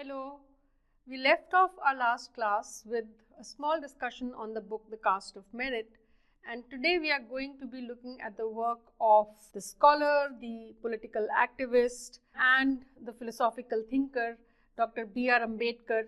Hello. We left off our last class with a small discussion on the book The Caste of Merit, and today we are going to be looking at the work of the scholar, the political activist and the philosophical thinker Dr. B.R. Ambedkar,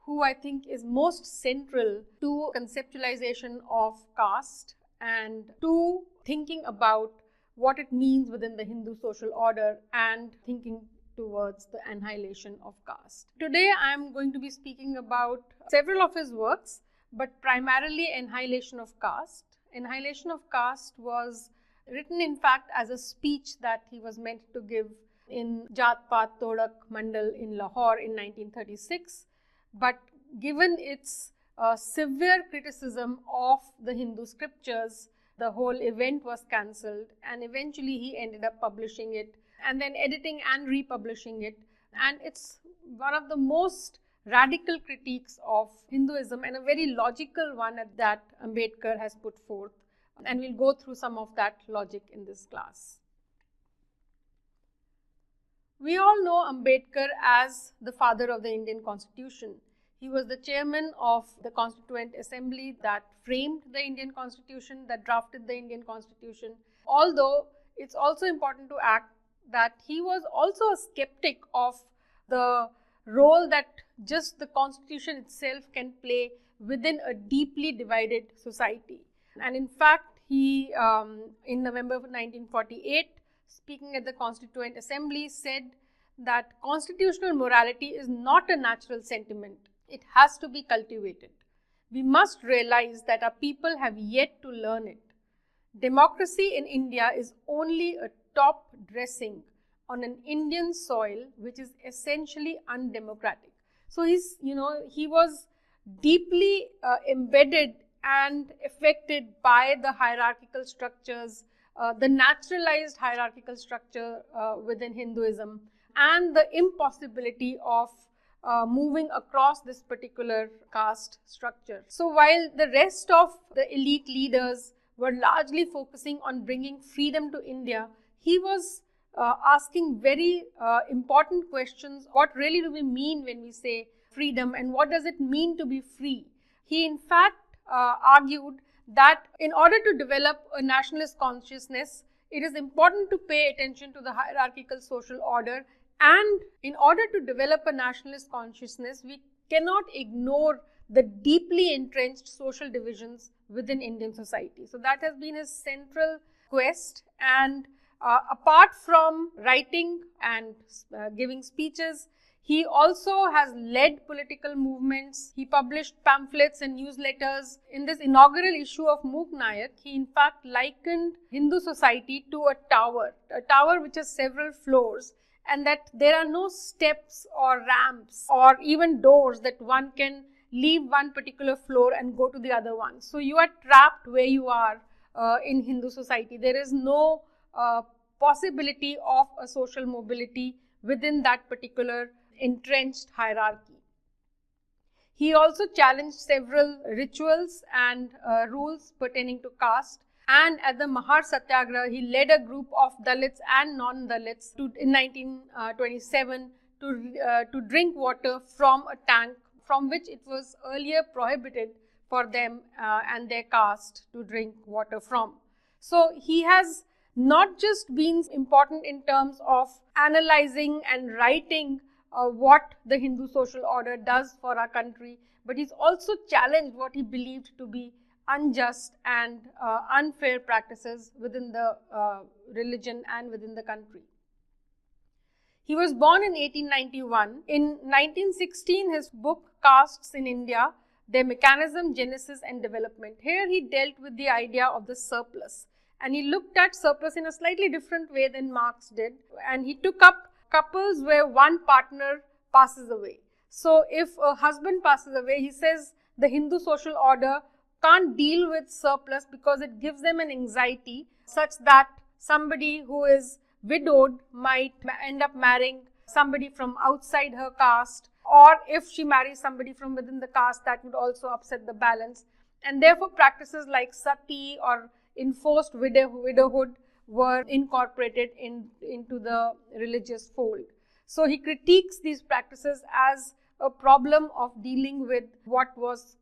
who I think is most central to conceptualization of caste and to thinking about what it means within the Hindu social order and thinking towards the annihilation of caste. Today I am going to be speaking about several of his works, but primarily Annihilation of Caste. Annihilation of Caste was written in fact as a speech that he was meant to give in Jat Paat Todak Mandal in Lahore in 1936, but given its severe criticism of the Hindu scriptures, the whole event was cancelled, and eventually he ended up publishing it and then editing and republishing it, and it's one of the most radical critiques of Hinduism and a very logical one that Ambedkar has put forth, and we'll go through some of that logic in this class. We all know Ambedkar as the father of the Indian Constitution. He was the chairman of the Constituent Assembly that framed the Indian Constitution, that drafted the Indian Constitution, although it's also important to add that he was also a skeptic of the role that just the constitution itself can play within a deeply divided society. And in fact, he in November of 1948, speaking at the Constituent Assembly, said that constitutional morality is not a natural sentiment. It has to be cultivated. We must realize that our people have yet to learn it. Democracy in India is only a top dressing on an Indian soil which is essentially undemocratic. So he was deeply embedded and affected by the hierarchical structures, the naturalized hierarchical structure within Hinduism, and the impossibility of moving across this particular caste structure. So while the rest of the elite leaders were largely focusing on bringing freedom to India, he was asking very important questions. What really do we mean when we say freedom, and what does it mean to be free? He in fact argued that in order to develop a nationalist consciousness, it is important to pay attention to the hierarchical social order, and in order to develop a nationalist consciousness, we cannot ignore the deeply entrenched social divisions within Indian society. So that has been his central quest, and apart from writing and giving speeches, he also has led political movements. He published pamphlets and newsletters. In this inaugural issue of Mook Nayak, he in fact likened Hindu society to a tower which has several floors, and that there are no steps or ramps or even doors that one can leave one particular floor and go to the other one. So you are trapped where you are in Hindu society. There is no possibility of a social mobility within that particular entrenched hierarchy. He also challenged several rituals and rules pertaining to caste, and at the Mahar Satyagraha, he led a group of Dalits and non-Dalits in 1927 to drink water from a tank from which it was earlier prohibited for them and their caste to drink water from. So he has not just been important in terms of analyzing and writing what the Hindu social order does for our country, but he's also challenged what he believed to be unjust and unfair practices within the religion and within the country. He was born in 1891. In 1916, his book Castes in India, Their Mechanism, Genesis and Development. Here he dealt with the idea of the surplus, and he looked at surplus in a slightly different way than Marx did, and he took up couples where one partner passes away. So if a husband passes away, he says the Hindu social order can't deal with surplus because it gives them an anxiety such that somebody who is widowed might end up marrying somebody from outside her caste, or if she marries somebody from within the caste, that would also upset the balance, and therefore practices like sati or enforced widowhood were incorporated into the religious fold. So he critiques these practices as a problem of dealing with what was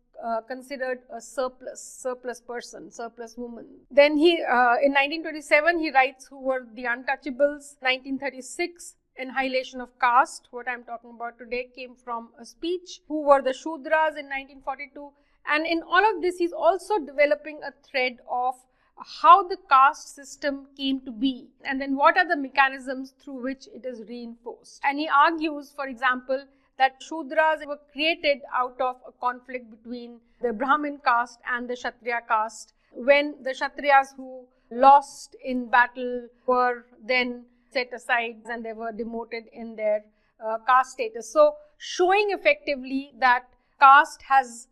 considered a surplus person, surplus woman. Then he, in 1927, he writes Who Were the Untouchables. 1936, Annihilation of Caste, what I am talking about today, came from a speech. Who Were the Shudras in 1942. And in all of this, he's also developing a thread of how the caste system came to be, and then what are the mechanisms through which it is reinforced. And he argues, for example, that Shudras were created out of a conflict between the Brahmin caste and the Kshatriya caste, when the Kshatriyas who lost in battle were then set aside and they were demoted in their caste status. So, showing effectively that caste has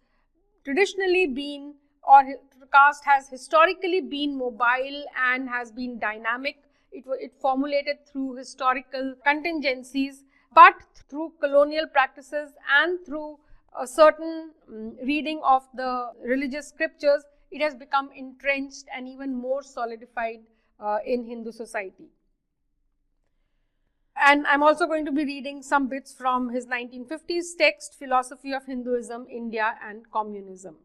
traditionally been, or caste has historically been mobile and has been dynamic. It formulated through historical contingencies, but through colonial practices and through a certain reading of the religious scriptures, it has become entrenched and even more solidified in Hindu society. And I'm also going to be reading some bits from his 1950s text, Philosophy of Hinduism, India and Communism.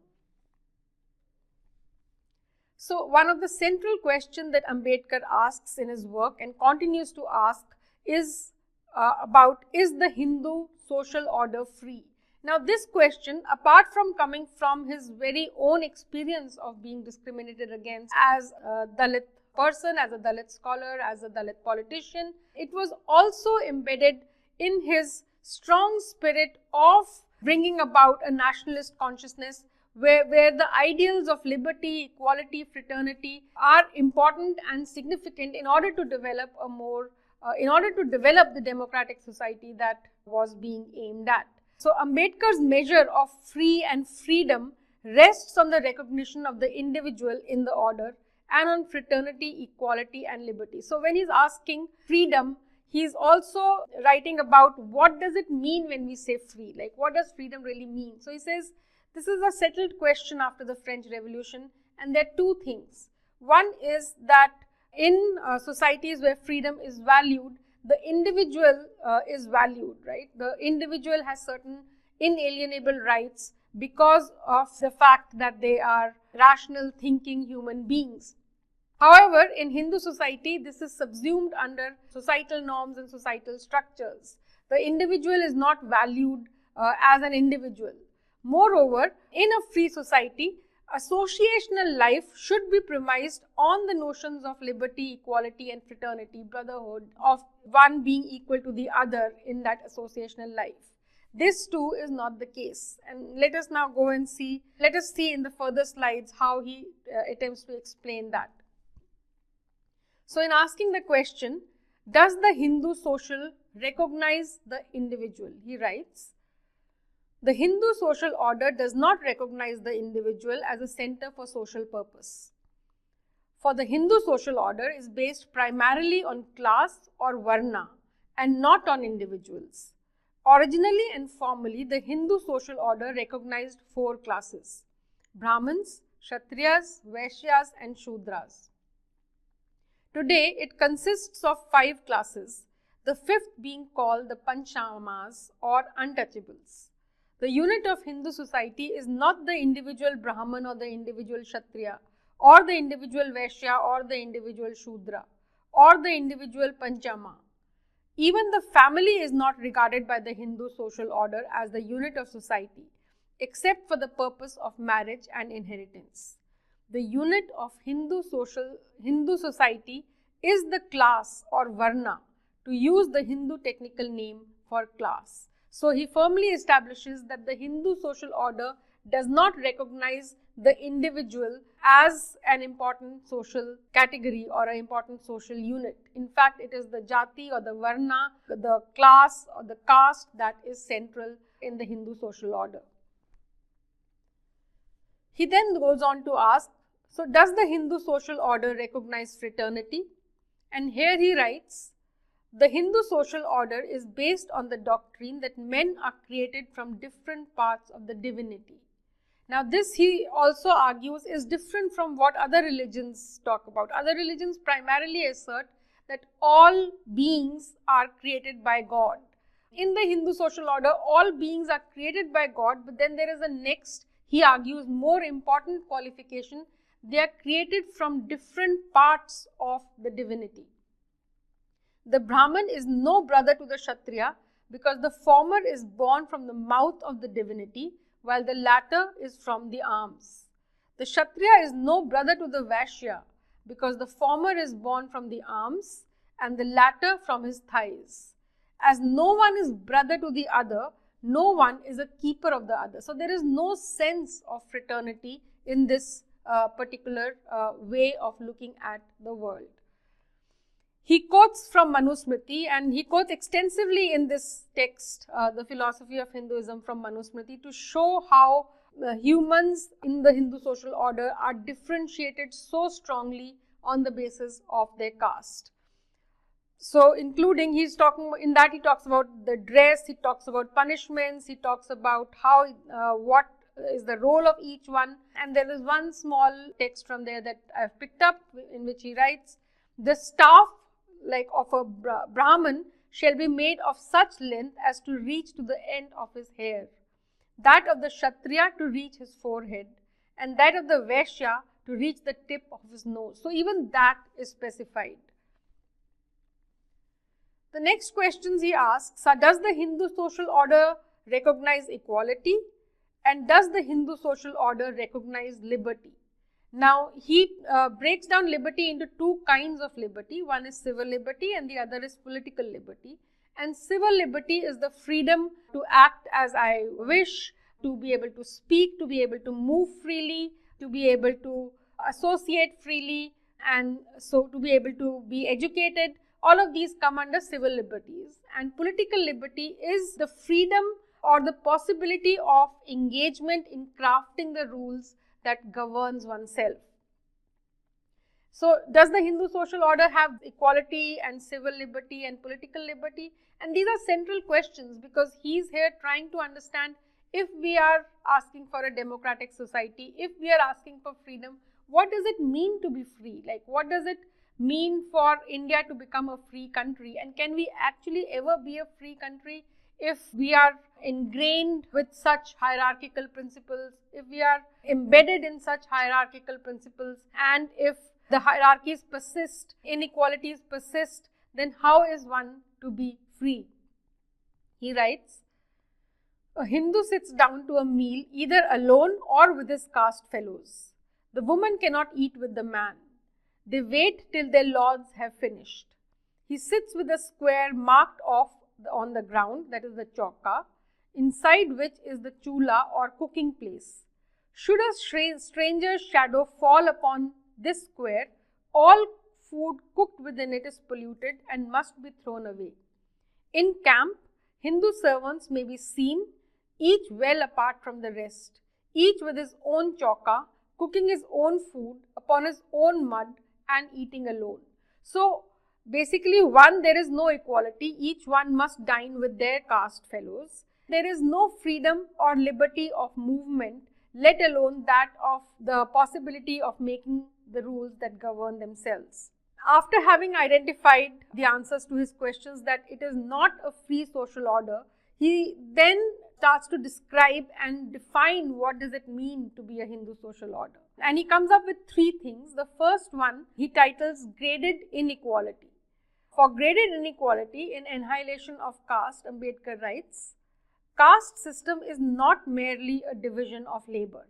So, one of the central questions that Ambedkar asks in his work and continues to ask is about, is the Hindu social order free? Now, this question, apart from coming from his very own experience of being discriminated against as a Dalit person, as a Dalit scholar, as a Dalit politician, it was also embedded in his strong spirit of bringing about a nationalist consciousness where the ideals of liberty, equality, fraternity are important and significant in order to develop a more, in order to develop the democratic society that was being aimed at. So, Ambedkar's measure of free and freedom rests on the recognition of the individual in the order and on fraternity, equality and liberty. So, when he's asking freedom, he's also writing about what does it mean when we say free, like what does freedom really mean. So, he says, this is a settled question after the French Revolution, and there are two things. One is that in societies where freedom is valued, the individual is valued, right? The individual has certain inalienable rights because of the fact that they are rational thinking human beings. However, in Hindu society, this is subsumed under societal norms and societal structures. The individual is not valued as an individual. Moreover, in a free society, associational life should be premised on the notions of liberty, equality and fraternity, brotherhood, of one being equal to the other in that associational life. This too is not the case, and let us now go and see, let us see in the further slides how he attempts to explain that. So, in asking the question, does the Hindu social recognize the individual? He writes, the Hindu social order does not recognize the individual as a center for social purpose. For the Hindu social order is based primarily on class or varna and not on individuals. Originally and formally, the Hindu social order recognized four classes: Brahmins, Kshatriyas, Vaishyas and Shudras. Today, it consists of 5 classes, the fifth being called the Panchamas or untouchables. The unit of Hindu society is not the individual Brahman or the individual Kshatriya or the individual Vaishya or the individual Shudra or the individual Panchama. Even the family is not regarded by the Hindu social order as the unit of society, except for the purpose of marriage and inheritance. The unit of Hindu society is the class or varna, to use the Hindu technical name for class. So, he firmly establishes that the Hindu social order does not recognize the individual as an important social category or an important social unit. In fact, it is the jati or the varna, the class or the caste that is central in the Hindu social order. He then goes on to ask, so does the Hindu social order recognize fraternity? And here he writes, the Hindu social order is based on the doctrine that men are created from different parts of the divinity. Now, this he also argues is different from what other religions talk about. Other religions primarily assert that all beings are created by God. In the Hindu social order, all beings are created by God, but then there is a next, he argues, more important qualification. They are created from different parts of the divinity. The Brahman is no brother to the Kshatriya because the former is born from the mouth of the divinity, while the latter is from the arms. The Kshatriya is no brother to the Vaishya because the former is born from the arms and the latter from his thighs. As no one is brother to the other, no one is a keeper of the other. So there is no sense of fraternity in this particular way of looking at the world. He quotes from Manusmriti, and he quotes extensively in this text, the philosophy of Hinduism from Manusmriti, to show how humans in the Hindu social order are differentiated so strongly on the basis of their caste. So including, he's talking, in that he talks about the dress, he talks about punishments, he talks about how, what is the role of each one. And there is one small text from there that I've picked up in which he writes, the staff like of a Brahman shall be made of such length as to reach to the end of his hair, that of the Kshatriya to reach his forehead, and that of the Vaishya to reach the tip of his nose. So even that is specified. The next questions he asks are, does the Hindu social order recognize equality, and does the Hindu social order recognize liberty? Now, he breaks down liberty into two kinds of liberty. One is civil liberty and the other is political liberty. And civil liberty is the freedom to act as I wish, to be able to speak, to be able to move freely, to be able to associate freely, and so to be able to be educated. All of these come under civil liberties. And political liberty is the freedom or the possibility of engagement in crafting the rules that governs oneself. So, does the Hindu social order have equality and civil liberty and political liberty? And these are central questions, because he is here trying to understand, if we are asking for a democratic society, if we are asking for freedom, what does it mean to be free? Like, what does it mean for India to become a free country? And can we actually ever be a free country if we are ingrained with such hierarchical principles, if we are embedded in such hierarchical principles, and if the hierarchies persist, inequalities persist, then how is one to be free? He writes, a Hindu sits down to a meal either alone or with his caste fellows. The woman cannot eat with the man. They wait till their lords have finished. He sits with a square marked off on the ground, that is the chauka, inside which is the chula or cooking place. Should a stranger's shadow fall upon this square, all food cooked within it is polluted and must be thrown away. In camp, Hindu servants may be seen, each well apart from the rest, each with his own chauka, cooking his own food upon his own mud and eating alone. So, basically, one, there is no equality. Each one must dine with their caste fellows. There is no freedom or liberty of movement, let alone that of the possibility of making the rules that govern themselves. After having identified the answers to his questions that it is not a free social order, he then starts to describe and define what does it mean to be a Hindu social order. And he comes up with three things. The first one he titles graded inequality. For graded inequality in Annihilation of Caste, Ambedkar writes, caste system is not merely a division of labor.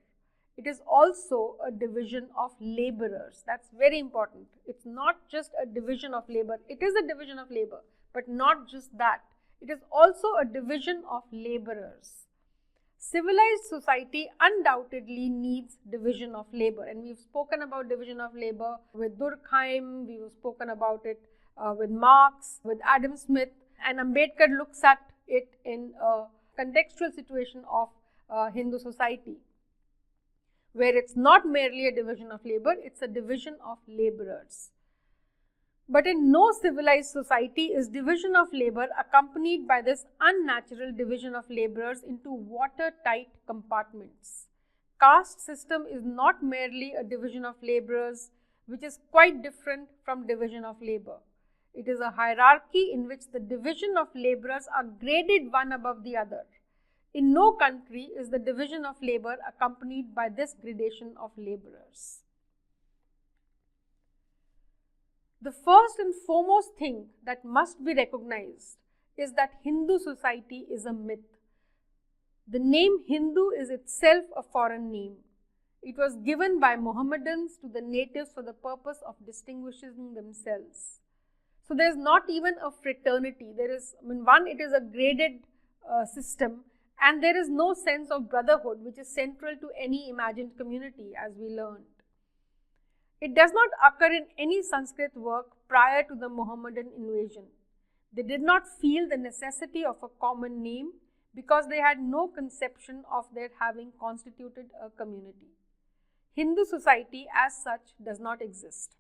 It is also a division of laborers. That's very important. It's not just a division of labor. It is a division of labor, but not just that. It is also a division of laborers. Civilized society undoubtedly needs division of labor, and we've spoken about division of labor with Durkheim, we've spoken about it with Marx, with Adam Smith, and Ambedkar looks at it in a contextual situation of Hindu society, where it's not merely a division of labor, it's a division of laborers. But in no civilized society is division of labor accompanied by this unnatural division of laborers into watertight compartments. Caste system is not merely a division of laborers, which is quite different from division of labor. It is a hierarchy in which the division of laborers are graded one above the other. In no country is the division of labor accompanied by this gradation of laborers. The first and foremost thing that must be recognized is that Hindu society is a myth. The name Hindu is itself a foreign name. It was given by Mohammedans to the natives for the purpose of distinguishing themselves. So there is not even a fraternity. There is, it is a graded system, and there is no sense of brotherhood, which is central to any imagined community, as we learned. It does not occur in any Sanskrit work prior to the Mohammedan invasion. They did not feel the necessity of a common name because they had no conception of their having constituted a community. Hindu society as such does not exist.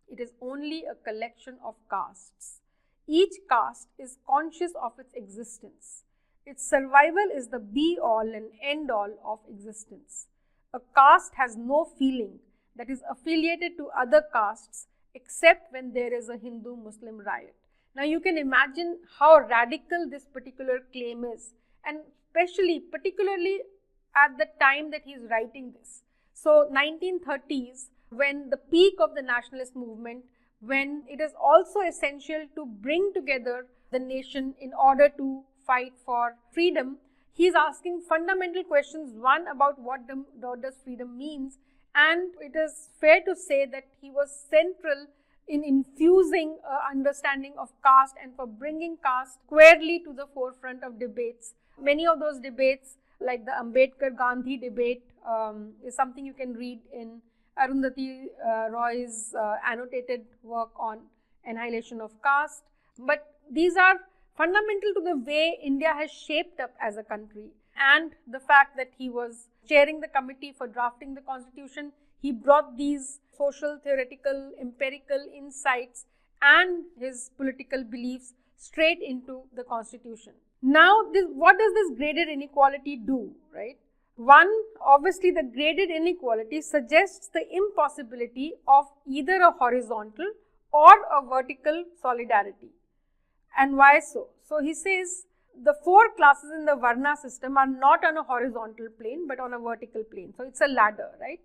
It is only a collection of castes. Each caste is conscious of its existence. Its survival is the be-all and end-all of existence. A caste has no feeling that is affiliated to other castes except when there is a Hindu-Muslim riot. Now you can imagine how radical this particular claim is, and particularly at the time that he is writing this. So 1930s, when the peak of the nationalist movement, when it is also essential to bring together the nation in order to fight for freedom, he is asking fundamental questions, one about what does freedom means, and it is fair to say that he was central in infusing understanding of caste and for bringing caste squarely to the forefront of debates. Many of those debates, like the Ambedkar-Gandhi debate, is something you can read in Arundhati Roy's annotated work on annihilation of caste. But these are fundamental to the way India has shaped up as a country, and the fact that he was chairing the committee for drafting the constitution, he brought these social, theoretical, empirical insights and his political beliefs straight into the constitution. Now, what does this graded inequality do, right? One, obviously the graded inequality suggests the impossibility of either a horizontal or a vertical solidarity. And why so? So he says the four classes in the Varna system are not on a horizontal plane but on a vertical plane. So it's a ladder, right?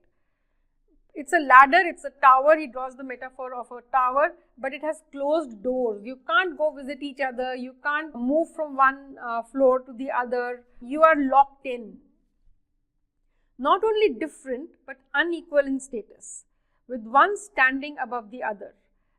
It's a ladder, it's a tower. He draws the metaphor of a tower, but it has closed doors. You can't go visit each other. You can't move from one floor to the other. You are locked in. Not only different, but unequal in status, with one standing above the other.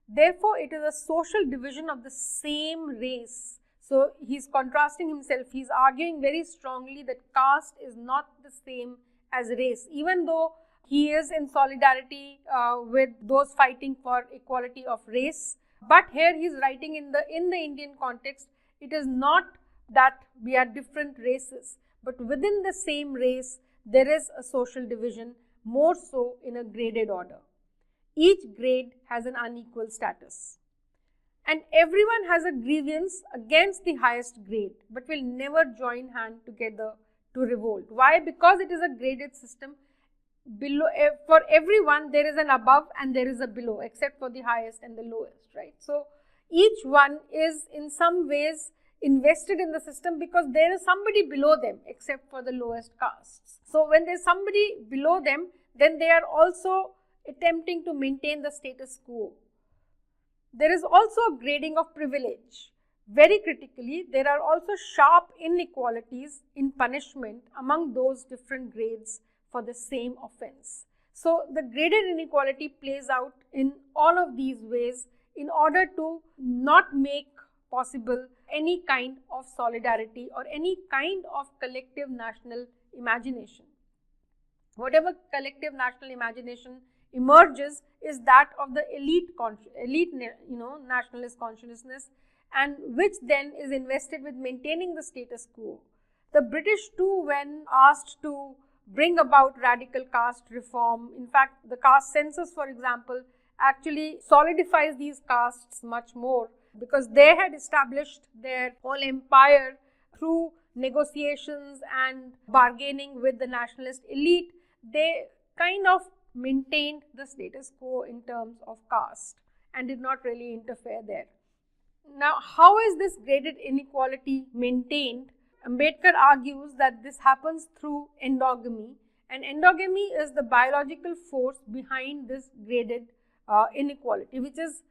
Therefore, it is a social division of the same race. So, he is contrasting himself. He is arguing very strongly that caste is not the same as race, even though he is in solidarity with those fighting for equality of race. But here he is writing in the Indian context, it is not that we are different races, but within the same race, there is a social division, more so in a graded order. Each grade has an unequal status. And everyone has a grievance against the highest grade, but will never join hand together to revolt. Why? Because it is a graded system. Below, for everyone, there is an above and there is a below, except for the highest and the lowest, right? So each one is in some ways invested in the system because there is somebody below them, except for the lowest castes. So when there is somebody below them, then they are also attempting to maintain the status quo. There is also a grading of privilege. Very critically, there are also sharp inequalities in punishment among those different grades for the same offense. So the graded inequality plays out in all of these ways in order to not make possible any kind of solidarity or any kind of collective national imagination. Whatever collective national imagination emerges is that of the elite nationalist consciousness, and which then is invested with maintaining the status quo. The British too, when asked to bring about radical caste reform, in fact the caste census, for example, actually solidifies these castes much more, because they had established their whole empire through negotiations and bargaining with the nationalist elite. They kind of maintained the status quo in terms of caste. and did not really interfere there. Now, how is this graded inequality maintained? Ambedkar argues that this happens through endogamy, and endogamy is the biological force behind this graded inequality, which is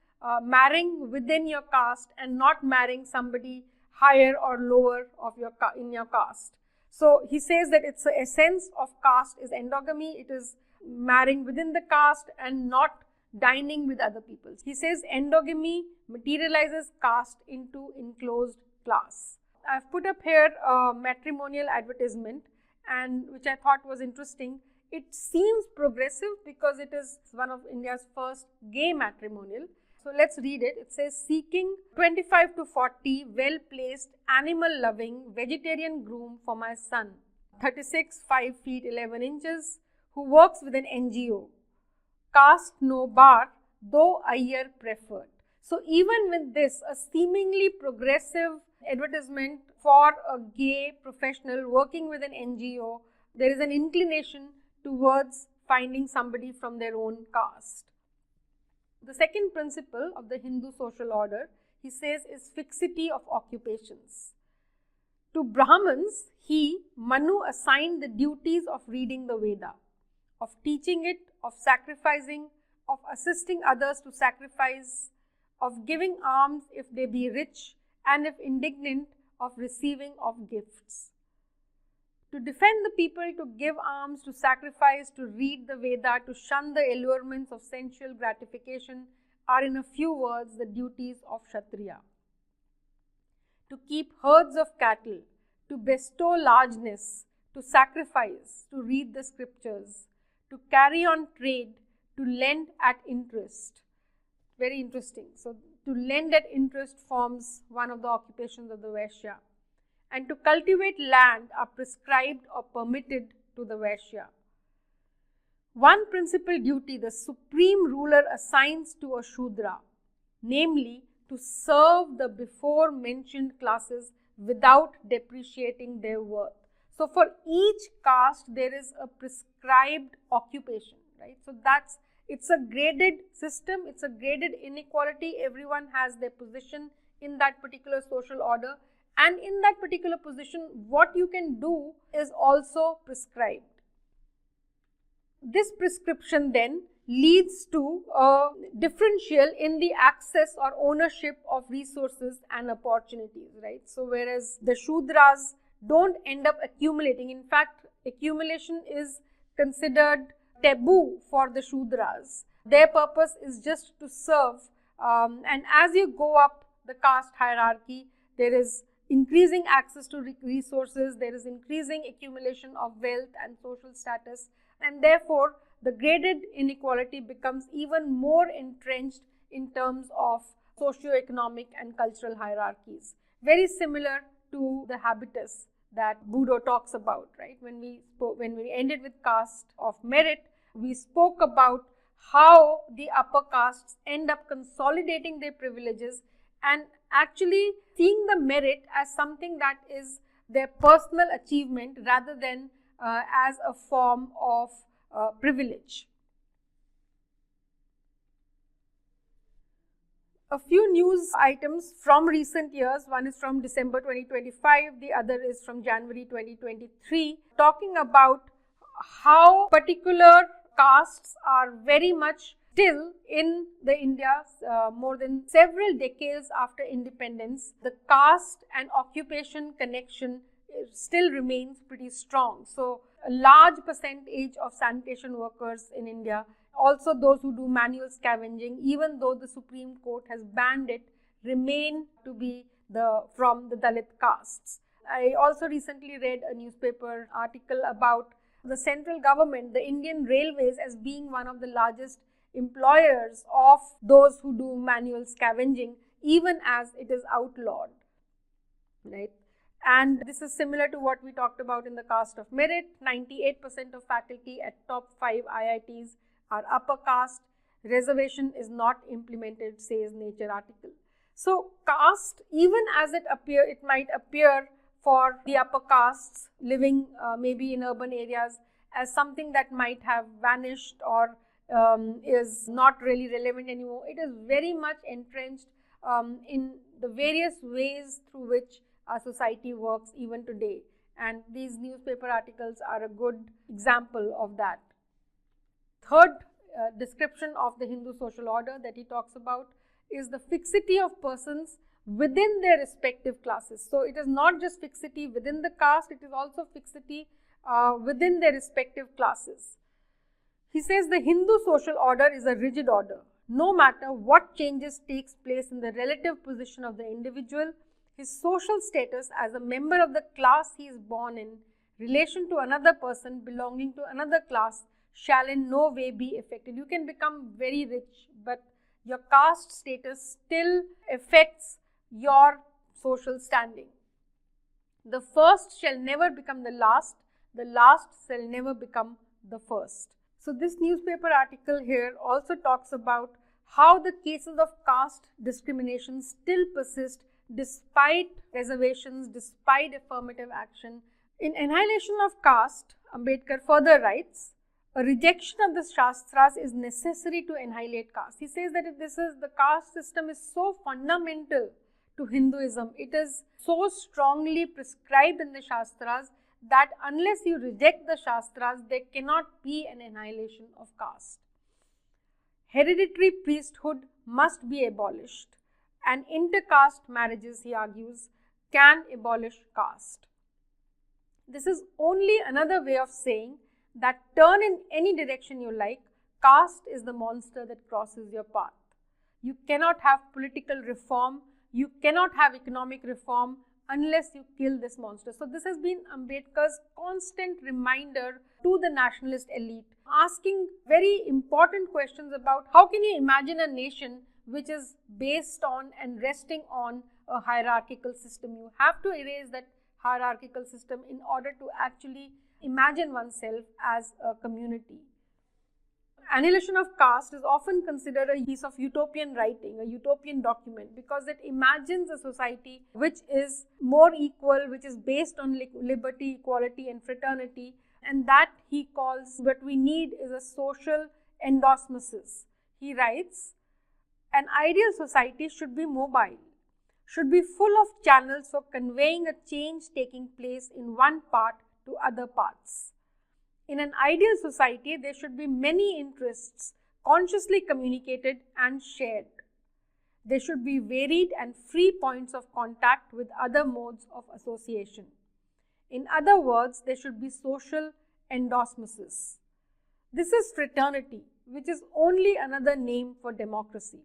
marrying within your caste and not marrying somebody higher or lower of in your caste. So he says that it's the essence of caste is endogamy. It is marrying within the caste and not dining with other people. He says endogamy materializes caste into enclosed class. I've put up here a matrimonial advertisement, and which I thought was interesting. It seems progressive because it is one of India's first gay matrimonial. So let's read it. It says, seeking 25 to 40 well-placed, animal-loving, vegetarian groom for my son, 36, 5 feet 11 inches, who works with an NGO. Caste no bar, though Iyer preferred. So even with this, a seemingly progressive advertisement for a gay professional working with an NGO, there is an inclination towards finding somebody from their own caste. The second principle of the Hindu social order, he says, is fixity of occupations. To Brahmins, Manu, assigned the duties of reading the Veda, of teaching it, of sacrificing, of assisting others to sacrifice, of giving alms if they be rich, and if indignant, of receiving of gifts. To defend the people, to give alms, to sacrifice, to read the Veda, to shun the allurements of sensual gratification are, in a few words, the duties of Kshatriya. To keep herds of cattle, to bestow largeness, to sacrifice, to read the scriptures, to carry on trade, to lend at interest. Very interesting. So, to lend at interest forms one of the occupations of the Vaishya. And to cultivate land are prescribed or permitted to the Vaishya. One principal duty the supreme ruler assigns to a Shudra, namely to serve the before mentioned classes without depreciating their worth. So for each caste there is a prescribed occupation, right? So it's a graded system, it's a graded inequality. Everyone has their position in that particular social order. And in that particular position, what you can do is also prescribed. This prescription then leads to a differential in the access or ownership of resources and opportunities, right? So whereas the Shudras don't end up accumulating, in fact, accumulation is considered taboo for the Shudras. Their purpose is just to serve, and as you go up the caste hierarchy, there is increasing access to resources, there is increasing accumulation of wealth and social status, and therefore the graded inequality becomes even more entrenched in terms of socio-economic and cultural hierarchies. Very similar to the habitus that Budo talks about, right? When we ended with caste of merit, we spoke about how the upper castes end up consolidating their privileges and actually seeing the merit as something that is their personal achievement rather than as a form of privilege. A few news items from recent years, one is from December 2025, the other is from January 2023, talking about how particular castes are very much still in the India, more than several decades after independence, the caste and occupation connection still remains pretty strong. So a large percentage of sanitation workers in India, also those who do manual scavenging, even though the Supreme Court has banned it, remain to be from the Dalit castes. I also recently read a newspaper article about the central government, the Indian Railways, as being one of the largest employers of those who do manual scavenging, even as it is outlawed, right? And this is similar to what we talked about in the caste of merit. 98% of faculty at top 5 IITs are upper caste. Reservation is not implemented, says Nature article. So caste, even as it might appear for the upper castes living maybe in urban areas as something that might have vanished or is not really relevant anymore. It is very much entrenched in the various ways through which our society works even today, and these newspaper articles are a good example of that. Third description of the Hindu social order that he talks about is the fixity of persons within their respective classes. So, it is not just fixity within the caste, it is also fixity within their respective classes. He says the Hindu social order is a rigid order. No matter what changes takes place in the relative position of the individual, his social status as a member of the class he is born in, relation to another person belonging to another class, shall in no way be affected. You can become very rich, but your caste status still affects your social standing. The first shall never become the last shall never become the first. So, this newspaper article here also talks about how the cases of caste discrimination still persist despite reservations, despite affirmative action. In Annihilation of Caste, Ambedkar further writes, a rejection of the Shastras is necessary to annihilate caste. He says that the caste system is so fundamental to Hinduism, it is so strongly prescribed in the Shastras that unless you reject the Shastras, there cannot be an annihilation of caste. Hereditary priesthood must be abolished, and intercaste marriages, he argues, can abolish caste. This is only another way of saying that turn in any direction you like, caste is the monster that crosses your path. You cannot have political reform, you cannot have economic reform unless you kill this monster. So, this has been Ambedkar's constant reminder to the nationalist elite, asking very important questions about how can you imagine a nation which is based on and resting on a hierarchical system. You have to erase that hierarchical system in order to actually imagine oneself as a community. Annihilation of Caste is often considered a piece of utopian writing, a utopian document, because it imagines a society which is more equal, which is based on liberty, equality and fraternity, and that he calls what we need is a social endosmosis. He writes, an ideal society should be mobile, should be full of channels for conveying a change taking place in one part to other parts. In an ideal society, there should be many interests consciously communicated and shared. There should be varied and free points of contact with other modes of association. In other words, there should be social endosmosis. This is fraternity, which is only another name for democracy.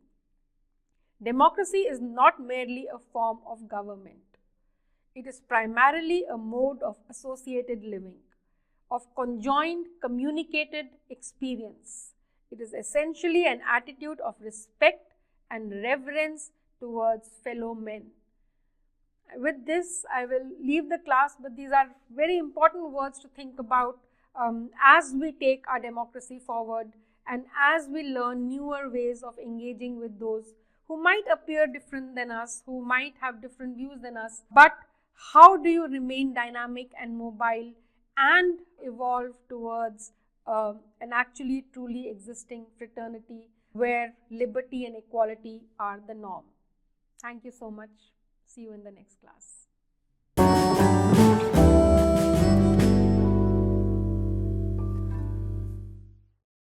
Democracy is not merely a form of government. It is primarily a mode of associated living, of conjoined communicated experience. It is essentially an attitude of respect and reverence towards fellow men. With this, I will leave the class, but these are very important words to think about as we take our democracy forward and as we learn newer ways of engaging with those who might appear different than us, who might have different views than us, but how do you remain dynamic and mobile and evolve towards an actually truly existing fraternity where liberty and equality are the norm. Thank you so much. See you in the next class.